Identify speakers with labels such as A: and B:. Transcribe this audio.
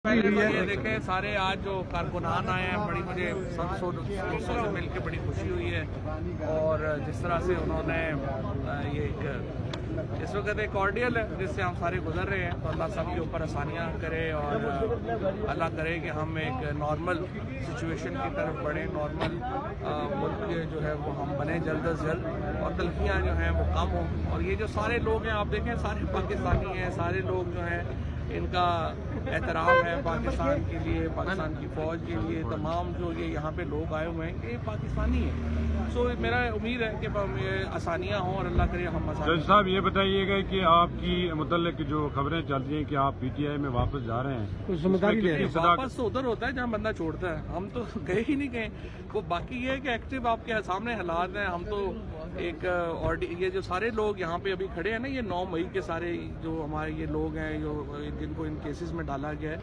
A: पहले तो ये देखें सारे आज जो कारकुनान आए हैं, बड़ी मुझे सबसों से मिल के बड़ी खुशी हुई है। और जिस तरह से उन्होंने ये एक इस वक्त एक ऑर्डियल है जिससे हम सारे गुजर रहे हैं, तो अल्लाह सब के ऊपर आसानियाँ करे और अल्लाह करे कि हम एक नॉर्मल सिचुएशन की तरफ बढ़ें, नॉर्मल मुल्क जो है वो हम बने जल्द अज जल्द और तलखियाँ जो हैं वो कम हों। और ये जो सारे लोग हैं आप देखें सारे पाकिस्तानी हैं, सारे लोग जो हैं इनका एहतराम है पाकिस्तान के लिए, पाकिस्तान की फ़ौज के लिए। तमाम जो ये यहाँ पे लोग आए हुए हैं ये पाकिस्तानी हैं। सो मेरा उम्मीद है कि आसानियाँ हों और अल्लाह करे हम
B: जज साहब ये बताइएगा कि आपकी मुतल्लिक जो खबरें चल रही हैं कि आप पीटीआई में वापस जा रहे हैं,
A: वापस तो उधर होता है जहाँ बंदा छोड़ता है, हम तो गए ही नहीं गए। वो बाकी ये है कि एक्टिव आपके सामने हालात हैं। हम तो एक और ये जो सारे लोग यहाँ पे अभी खड़े हैं ना, ये 9 मई के सारे जो हमारे ये लोग हैं जो जिनको इन केसेस में डाला गया है,